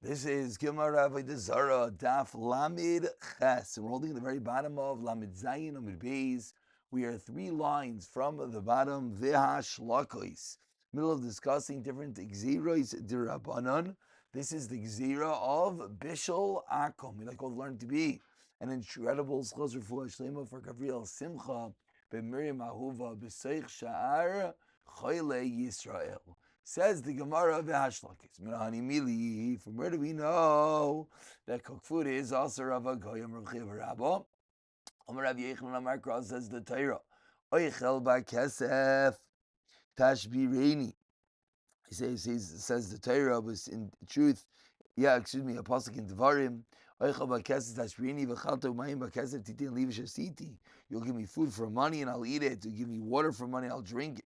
This is Gemara Avodah Zarah, Daf Lamid Ches. And we're holding at the very bottom of Lamid Zayin Amid Beis. We are 3 lines from the bottom, V'hash Lakois. Middle of discussing different Gziros Dirabanan. This is the Gzira of Bishul Akom. We like all learn to be an incredible schos refuah shlema for Gabriel Simcha, Miriam Ahuva, B'seich Sha'ar Choyle Yisrael. Says the Gemara V'Hashlakis. Minahani Mili. From where do we know that cooked food is also Rav Goyim Rav Chiv Rabba? Amar Rav Yechon Amar Kral says the Torah. Oichel Ba'Kesef Tashbireni. He says the Torah was in truth. A pasuk in Devarim. Oichel Ba'Kesef Tashbireni V'Chalto Mayim Ba'Kesef Titin Livish Asiti. You'll give me food for money and I'll eat it. You give me water for money, I'll drink it.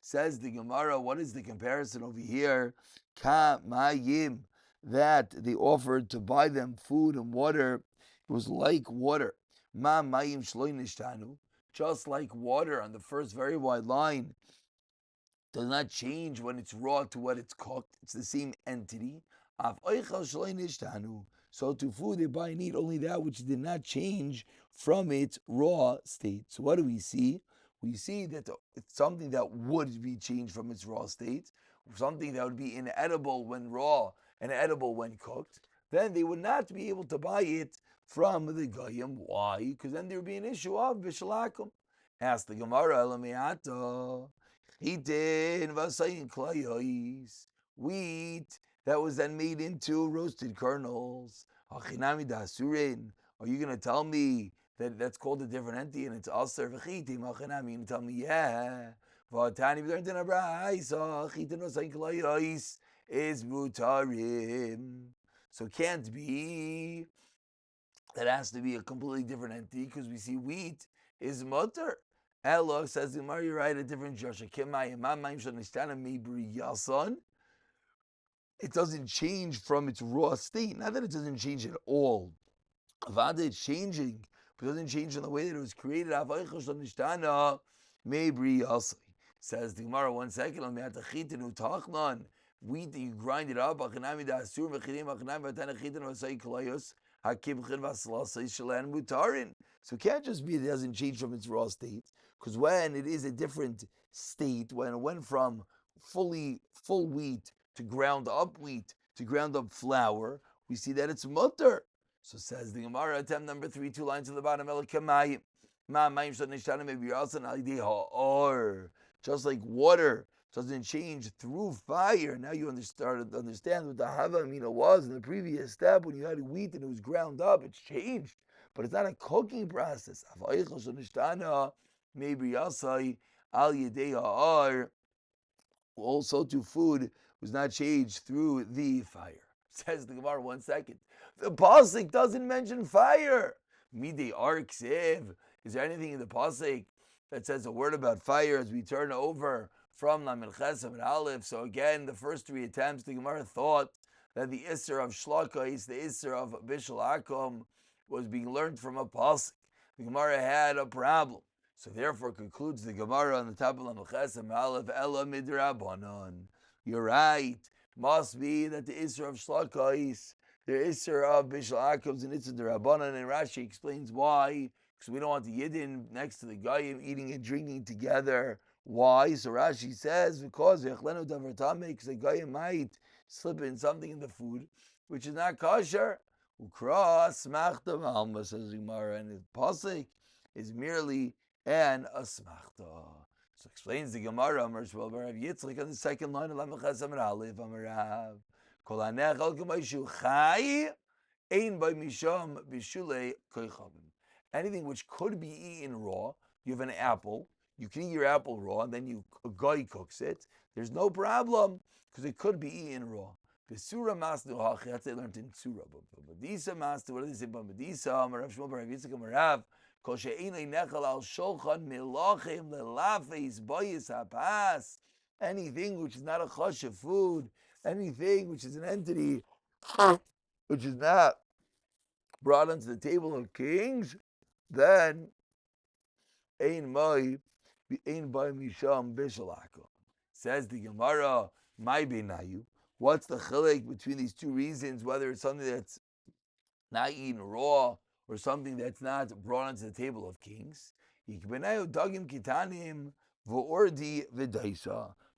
Says the Gemara, what is the comparison over here? Ka mayim, that they offered to buy them food and water. It was like water. Ma mayim shloi nishtanu, just like water on the first very wide line does not change when it's raw to when it's cooked. It's the same entity. Av oichel shloi nishtanu. So to food they buy and eat only that which did not change from its raw state. So what do we see? We see that it's something that would be changed from its raw state, something that would be inedible when raw and edible when cooked, then they would not be able to buy it from the Goyim. Why? Because then there would be an issue of Bishalakum. Ask the Gemara, Elamiata, Chitin Vasayin Klayois, wheat that was then made into roasted kernels. Hachinami Dasurin. Are you going to tell me that's called a different entity and it's aser v'chiti machanami? You tell me, yeah. V'atani v'darntin abraisa chitin v'sayin klayos is mutarim. So it can't be. That has to be a completely different entity because we see wheat is mutter. Elo says the Gemara, you write a different Joshua. It doesn't change from its raw state. Not that it doesn't change at all. Avodah is changing, but it doesn't change in the way that it was created. Says the Gemara, 1 second, wheat that you grind it up, so it can't just be it doesn't change from its raw state, because when it is a different state, when it went from full wheat to ground up flour, we see that it's mutter. So says the Gemara, attempt number 3, 2 lines to the bottom. Just like water doesn't change through fire. Now you started to understand what the hava amina was in the previous step. When you had wheat and it was ground up, it's changed. But it's not a cooking process. Also to food was not changed through the fire. Says the Gemara, 1 second. The pasuk doesn't mention fire. Midei arksiv. Is there anything in the pasuk that says a word about fire as we turn over from Lamed Ches and Aleph? So again, the first 3 attempts, the Gemara thought that the Isser of Shlakais, the Isser of Bishul Akom, was being learned from a pasuk. The Gemara had a problem. So therefore concludes the Gemara on the top of Lamed Ches and Aleph, Ela Midrabanan. You're right. Must be that the Isser of Shlakais, the Isser of Bishul Akom is an Isser Derabanan, and Rashi explains why. Because we don't want the Yidden next to the Goyim eating and drinking together. Why? So Rashi says, because the Goyim might slip in something in the food which is not kosher. Ukra smachta v'alma, says Gemara, and the pasuk is merely an asmachta. So explains the Gemara, Rav Yitzchak on the second line of Lamachas Amar Aleph Amarav. Kol hanechal k'maishu chai ein by misham b'shulei koichavim. Anything which could be eaten raw, you have an apple, you can eat your apple raw, and then a guy cooks it. There's no problem because it could be eaten raw. Besura masnu hachi. That's they learned in Surah. But Badisa masnu. What do they say? But Badisa Rav Shmuel Rav Yitzchak Marav. Kol she'einay nechal al shulchan milachim lelafeis bayis hapas. Anything which is not a choshev food, anything which is an entity which is not brought onto the table of kings, then ein by misham bishul akom. Says the Gemara, my benayu. What's the chilek between these two reasons, whether it's something that's not eaten raw or something that's not brought onto the table of kings?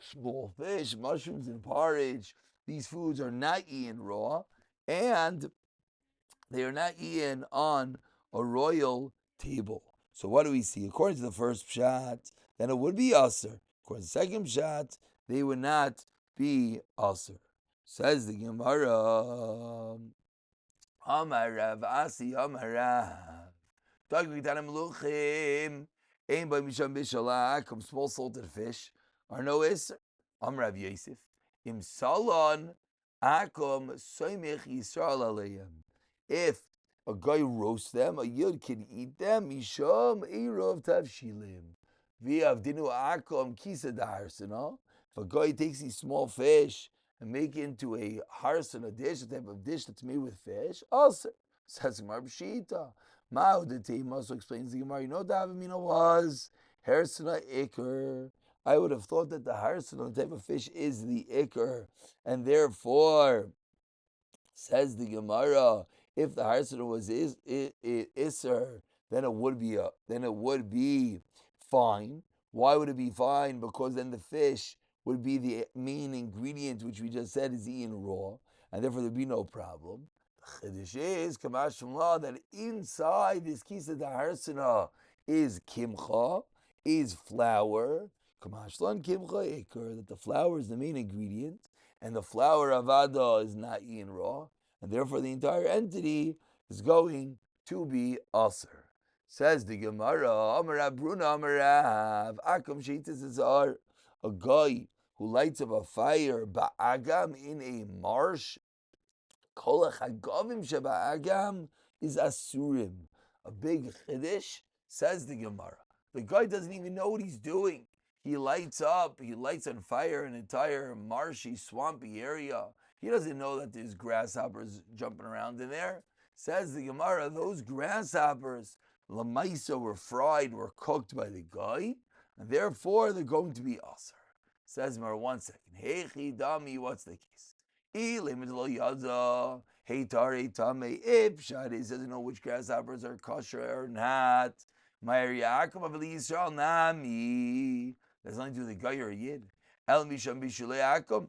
Small fish, mushrooms, and porridge, these foods are not eaten raw, and they are not eaten on a royal table. So what do we see? According to the first pshat, then it would be aser. According to the second pshat, they would not be aser. Says the Gemara, Amar Rav Asi Amar Rav. Small salted fish are no iser. Amar Rav Yosef. Im salon akom soimich Yisrael aleim. If a guy roasts them, a yid can eat them. Misham eirov tavshilim. V'avdinu akom kisa daharsana. If a guy takes these small fish and make it into a harson, a dish, a type of dish that's made with fish, also says Gemara B'shita. Ma'odetei also explains the Gemara. You know what the Avamina was? Harsana ikr. I would have thought that the harsana, the type of fish, is the ikr, and therefore, says the Gemara, if the harsana was iser, then it would be fine. Why would it be fine? Because then the fish would be the main ingredient, which we just said is eaten raw, and therefore there'd be no problem. The chiddush is kamash from law that inside this kisa daharsana is kimcha, is flour. Kamashlan kimcha ikr, that the flour is the main ingredient, and the flour avada is not eaten raw, and therefore the entire entity is going to be aser. Says the Gemara, Amarav Bruna Amarav, Akam Sheitis Azar, a guy who lights up a fire ba'agam in a marsh, Kol ha'chagavim sheba'agam is asurim. A big chiddush, says the Gemara. The guy doesn't even know what he's doing. He lights on fire an entire marshy, swampy area. He doesn't know that there's grasshoppers jumping around in there. Says the Gemara, those grasshoppers, lamaisa, were cooked by the guy, and therefore they're going to be aser. Says Gemara, 1 second. Hey chidami, what's the case? If Shadi doesn't know which grasshoppers are kosher or not, there's nothing to do with the guy or a yid. El misham bishulei akum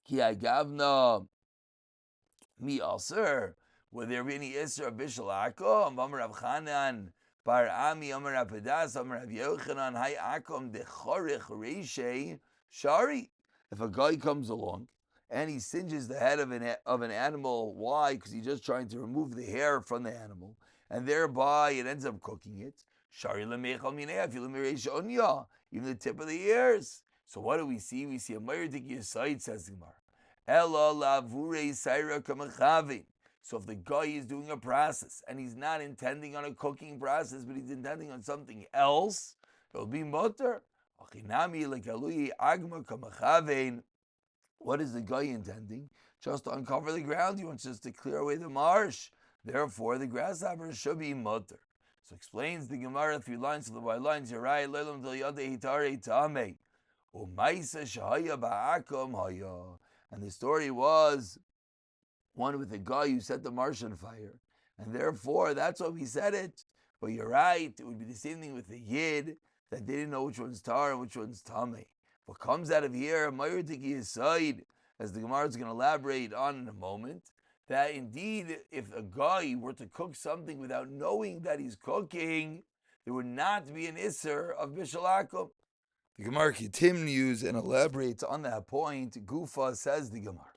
ki agavna mi aser. Would there be any iser of bishul akum? Amar Rav Chanan bar Ami Amar Rav Pedas Amar Rav Yochanan hay akum dechorich reishei shari. If a guy comes along and he singes the head of an animal, why? Because he's just trying to remove the hair from the animal, and thereby it ends up cooking it. Shari lemechal minei afilu mireish onya, even the tip of the ears. So what do we see? We see a mayerdik yisayid, says the Gemara. Ela lavurei saira kamachavin. So if the guy is doing a process and he's not intending on a cooking process, but he's intending on something else, it will be mutter. Achinami lekalui agma kamachavin. What is the guy intending? Just to uncover the ground. He wants just to clear away the marsh. Therefore, the grasshoppers should be mutter. So explains the Gemara 3 lines of the white lines. You're right. Leilam del yadei hitare tame. Umaisa shahaya ba'akum haya. And the story was one with a guy who set the marsh on fire. And therefore, that's why we said it. But you're right. It would be the same thing with the yid, that they didn't know which one's tar and which one's tame. What comes out of here, as the Gemara is going to elaborate on in a moment, that indeed, if a guy were to cook something without knowing that he's cooking, there would not be an isser of bishul akum. The Gemara continues and elaborates on that point. Gufa, says the Gemara,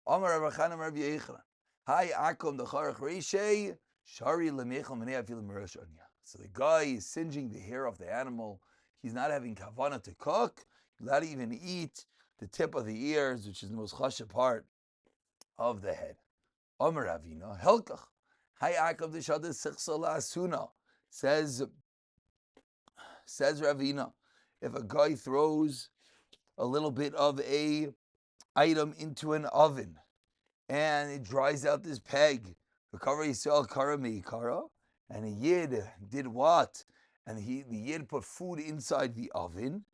Amar Rav Chanan Rav Yochanan, Hai akum decharach reishei shari lemechal menei afilu mirosh onya. So the guy is singeing the hair off the animal. He's not having kavanah to cook. Not even eat the tip of the ears, which is the most chashuv part of the head. Omer Avina Helkach Hayakav Deshada Sichsala Asuna, says Ravina, if a guy throws a little bit of a item into an oven and it dries out this peg, and a yid did what? And the yid put food inside the oven,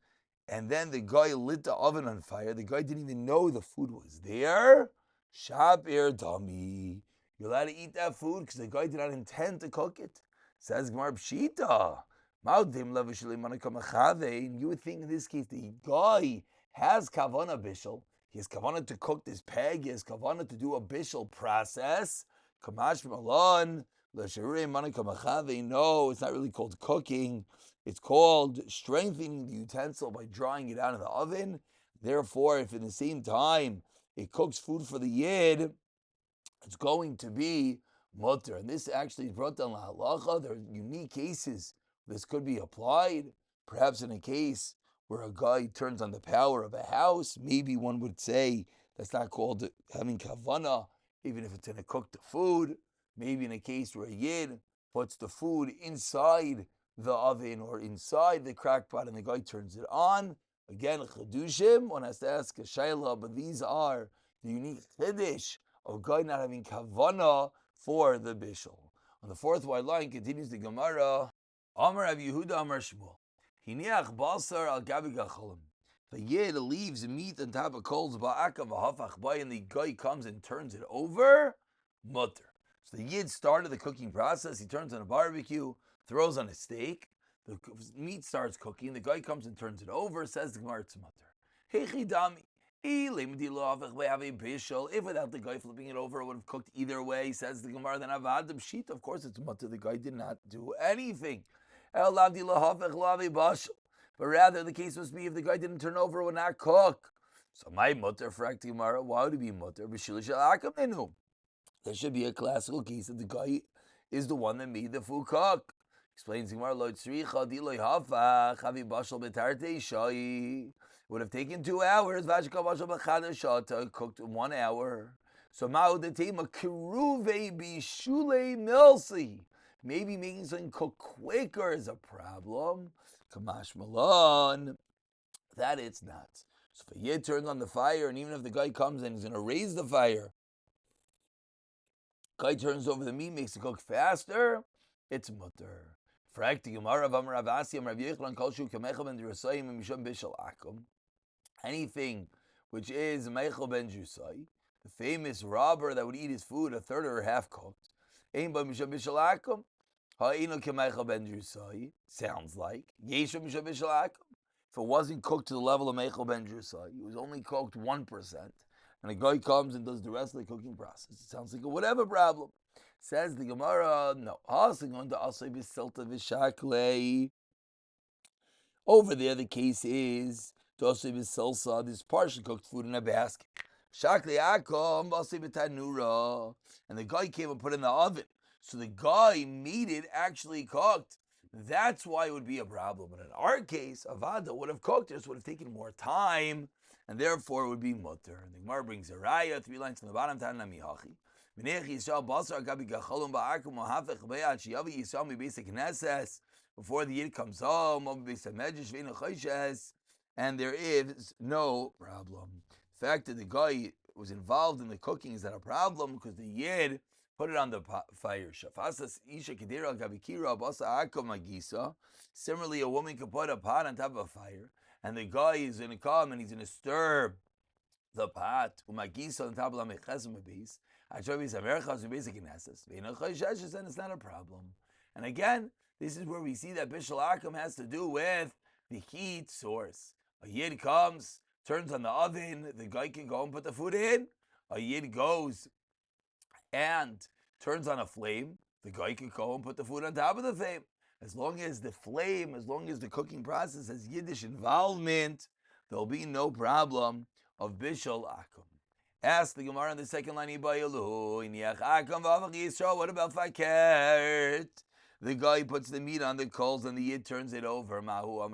and then the guy lit the oven on fire. The guy didn't even know the food was there. Shapir dami. You're allowed to eat that food because the guy did not intend to cook it. Says Gemara Pshita. And you would think in this case the guy has kavana bishul. He has kavana to cook this peg. He has kavana to do a bishul process. Kamash malon. No, it's not really called cooking. It's called strengthening the utensil by drawing it out of the oven. Therefore, if in the same time it cooks food for the yid, it's going to be mutter. And this actually is brought down la halacha. There are unique cases this could be applied. Perhaps in a case where a guy turns on the power of a house, maybe one would say that's not called having kavana, even if it's in a cooked food. Maybe in a case where a yid puts the food inside the oven or inside the crack pot and the guy turns it on. Again, chedushim, one has to ask a shayla, but these are the unique chiddush of guy not having kavana for the bishul. On the fourth wide line continues the Gemara. Amar Rav Yehuda Amar Shmuel. Hiniach basar al gabi gacholim. The yid leaves meat on top of coals ba'akav hafach bay, and the guy comes and turns it over. Mutter. So the yid started the cooking process. He turns on a barbecue, throws on a steak. The meat starts cooking. The guy comes and turns it over. Says the Gemara, it's mutter. Hechi dami. If without the guy flipping it over, it would have cooked either way. Says the Gemara, then avad sheet. Of course, it's mutter. The guy did not do anything. But rather, the case must be if the guy didn't turn over, it would not cook. So my mutter for Gemara, why would it be mutter? There should be a classical case that the guy is the one that made the food cook. Explains Gemara, would have taken 2 hours. Cooked 1 hour. So maybe making something cook quicker is a problem. Kamash malon. That it's not. So if a yid turns on the fire, and even if the guy comes and he's going to raise the fire, guy turns over the meat, makes it cook faster, it's mutter. Anything which is Meichel ben Jusai, the famous robber that would eat his food a third or half cooked, sounds like if it wasn't cooked to the level of Meichel ben Jusai, it was only cooked 1%, and a guy comes and does the rest of the cooking process, it sounds like a whatever problem. Says the Gemara, no. Over there, the case is this partially cooked food in a basket. And the guy came and put it in the oven. So the guy made it actually cooked. That's why it would be a problem. But in our case, Avodah would have cooked. This would have taken more time, and therefore it would be mutter. And the Gemara brings a raya, 3 lines from the bottom. Before the yid comes home, and there is no problem. The fact that the guy was involved in the cooking is not a problem because the yid put it on the fire. Similarly, a woman could put a pot on top of a fire, and the guy is going to come and he's going to stir the pot on top of the mechesem base. And it's not a problem. And again, this is where we see that Bishul Akum has to do with the heat source. A yid comes, turns on the oven, the guy can go and put the food in. A yid goes and turns on a flame, the guy can go and put the food on top of the flame. As long as the flame, as long as the cooking process has Yiddish involvement, there'll be no problem of Bishul Akum. Ask the Gemara in the second line, what about Fakert? The guy puts the meat on the coals and the yid turns it over. Come,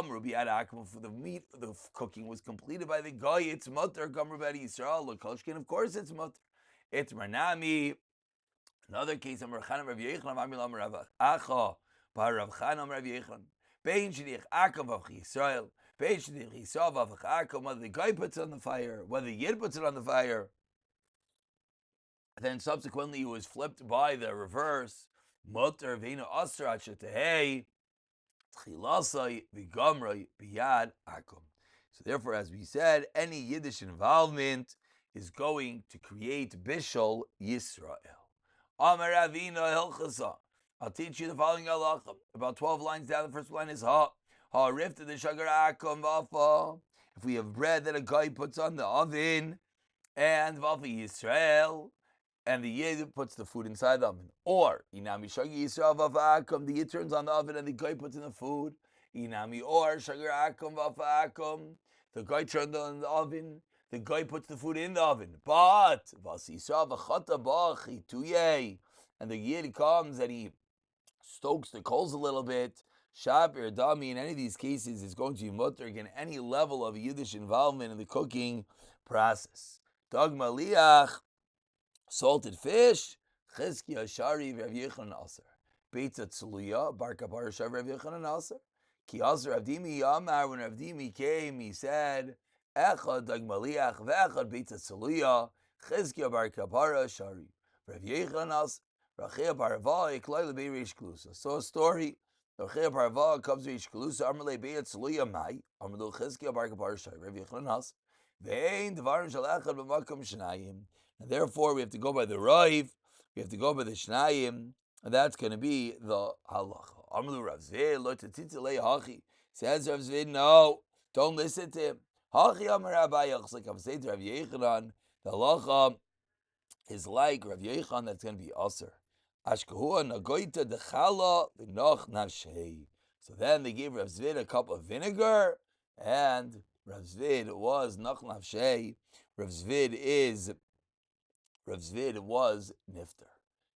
Rubi Adak, for the meat, the cooking was completed by the guy. It's mutter. Come, Rubi Yisrael, Lokoshkin. Of course, it's mutter. It's Marnami. Another case, Amar Chanam Rav Yechon, Amilam Rav Acha, Bar Rav Chanam Rav Yechon. Bein Shidich Akav of Yisrael. Bein Shidich Yisrael of Akav. Whether the guy puts it on the fire, whether the yid puts it on the fire. Then subsequently it was flipped by the reverse. Mutter Veinu Asra Shetehei. Tchilasai v'gamroi biyad akum. So therefore, as we said, any Yiddish involvement is going to create Bishul Yisrael. Amar Avina Hilchasa. I'll teach you the following halacha. About 12 lines down, the first line is Ha. Ha rifta the shagar akum vafa. If we have bread that a guy puts on the oven, and vafa Yisrael, and the Yid puts the food inside the oven. Or, Inami Shagi Yisrael Vafa'akum, the Yid turns on the oven and the guy puts in the food. Inami or Shagar Akum Vafa'akum, the guy turned on the oven, the guy puts the food in the oven. But, Vas Yisrael Vachata Bach, and the Yid comes and he stokes the coals a little bit. Shab or Dami, in any of these cases, is going to be mutter again any level of Yiddish involvement in the cooking process. Dogma Liach, salted fish, Chizkiya Shari Rav Yechon Aser. Beitza Tzeluya, Bar Kapar Shav Rav Yechon Aser. Ki Aser Rav Dimi Yamar, when Rav Dimi came, he said, Echad Dagmaliach, Vechad Beitza Tzeluya, Chizkiya Bar Kapar Shari. Rav Yechon Aser, Rachia Parva, Eklai Lebei Reish Klusa. So a story, Rachia Parva comes to Reish Klusa, Amarle Beit Tzeluya Mai, Amarle Chizkiya Bar Kapar Shari, Rav Yechon Aser. Vein Devarim Shalachad B'Makom Shnayim. And therefore, we have to go by the Raiv, we have to go by the Shnayim, and that's going to be the Halacha. Amru Rav Zvid, lo tetzitzelei hachi. Says Rav Zvid, no, don't listen to him. Hachi Amar Abayach, like I'm saying to Rav Yechanan, the Halacha is like Rav Yechan, that's going to be Aser. Ashkahua nagoita dechala v'noch nafshei. So then they gave Rav Zvid a cup of vinegar, and Rav Zvid was noch nafshei. Rav Zvid was nifter.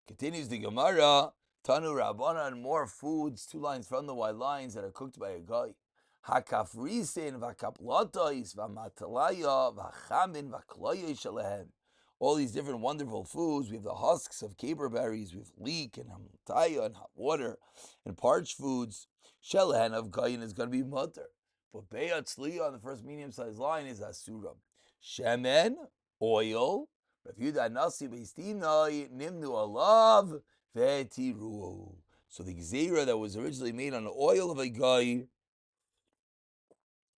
Continues the Gemara, Tanu Rabbanan, more foods, 2 lines from the white lines that are cooked by a guy. Hakafrisin, vakaplatois, vamatalaya, vachamin, vakloye shalehem. All these different wonderful foods. We have the husks of caper berries, we have leek and hamtaya and hot water, and parched foods. Shalehem of gayin is going to be mutter. But beyatzliya on the first medium-sized line is asura. Shemen, oil, Rav Yudah Nasi Beistinai Nimnu Alav Vetiru. So the gzeira that was originally made on the oil of a guy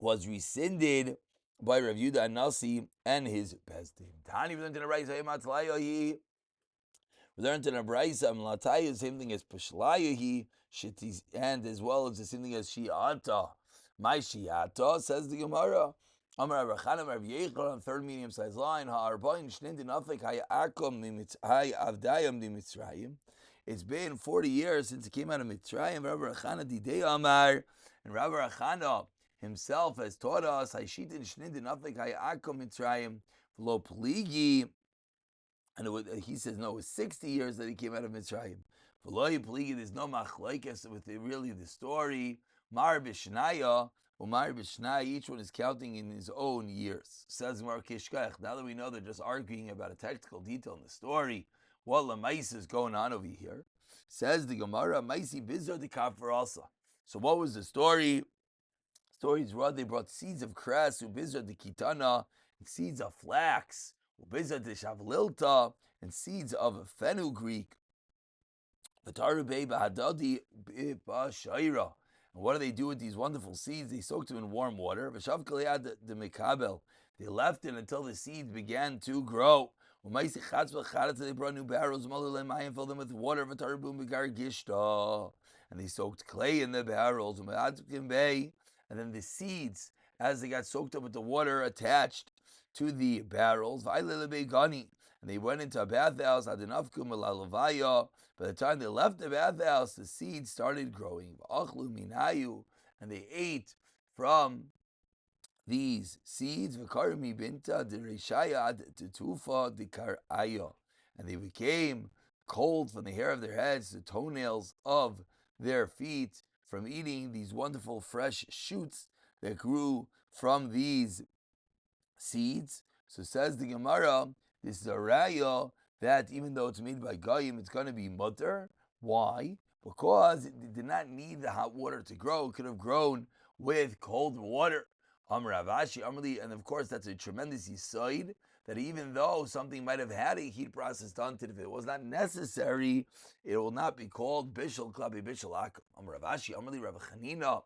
was rescinded by Rav Yudah Nasi and his bestim. Tani we learned in a brayso Matzlayahi. We learned in a brayso Mlataya, the same thing as Pishlayahi, and as well as the same thing as Shiata. My Shiata, says the Gemara. Amar Rachanam Rav Yechon on third medium-sized line. Ha'arbain shnindin afik ha'akom ha'avdayam di Mitzrayim. It's been 40 years since it came out of Mitzrayim. Rabbi Rachana didei Amar, and Rabbi Rachana himself has taught us Haishitin shnindin afik ha'akom Mitzrayim v'lo pligi. And he says no, it was 60 years that he came out of Mitzrayim. V'lo pligi. There's no machlekes with really the story. Mar b'shnaya. Umar b'shnai, each one is counting in his own years. Says Mar Kishkach. Now that we know they're just arguing about a technical detail in the story, what Lamais is going on over here. Says the Gemara, Maisi Bizar de Kafarasa. So what was the story? The story is they brought seeds of cress, Ubizar de Kitana, and seeds of flax, Ubizar de Shavlilta, and seeds of fenugreek. V'tarubei b'hadadi b'ashaira. And what do they do with these wonderful seeds? They soaked them in warm water. They left it until the seeds began to grow. They brought new barrels, and filled them with water. And they soaked clay in the barrels. And then the seeds, as they got soaked up with the water, attached to the barrels. And they went into a bathhouse. By the time they left the bathhouse, the seeds started growing. And they ate from these seeds. And they became cold from the hair of their heads to the toenails of their feet from eating these wonderful fresh shoots that grew from these seeds. So says the Gemara, this is a raya that even though it's made by Goyim, it's going to be mutter. Why? Because it did not need the hot water to grow. It could have grown with cold water. Amar Avashi, Amrli, and of course that's a tremendous yisoid that even though something might have had a heat process done to it, if it was not necessary, it will not be called bishul klabi bishul akum. Amar Avashi, Amrli, Rav Chanina.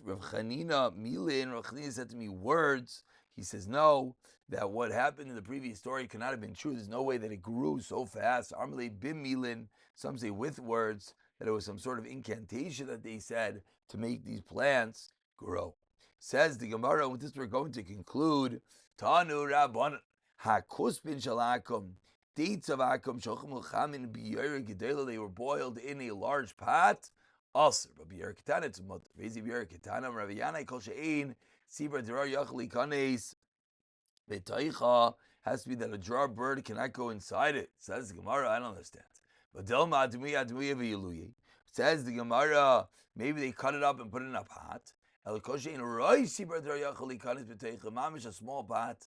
Rav Chanina, Milin, Rav Chanina said to me words. He says, no, that what happened in the previous story cannot have been true. There's no way that it grew so fast. Amrli bim Milin, some say with words, that it was some sort of incantation that they said to make these plants grow. Says the Gemara, with this we're going to conclude, Tanu Rabban Hakuspin Shalakum, dates of Akum, Shochim Chamin Biyar Gedela, they were boiled in a large pot. Also, but Biyar Ketana, it's Mut, Vezi Biyar Ketana, Raviyana, Kol She'in, Sibra Derar Yachli Kanes, Betaicha, has to be that a jar bird cannot go inside it. Says the Gemara, I don't understand. But Delma Admi Admi Yaluye. Says the Gemara, maybe they cut it up and put it in a pot. A small pot.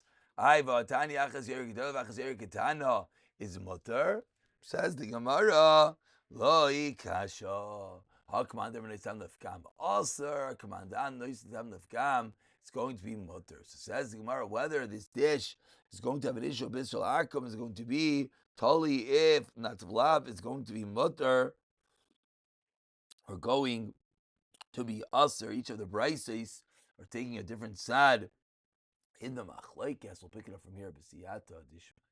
Is mutter. Says the Gemara, Loi kasha. Also, it's going to be mutter. So says the Gemara, whether this dish is going to have an issue of bishul akum, is going to be totally if not vlav, it's going to be mutter, or going to be usher. Each of the brises are taking a different sad in the machlekes. We'll pick it up from here. B'siyata dishma.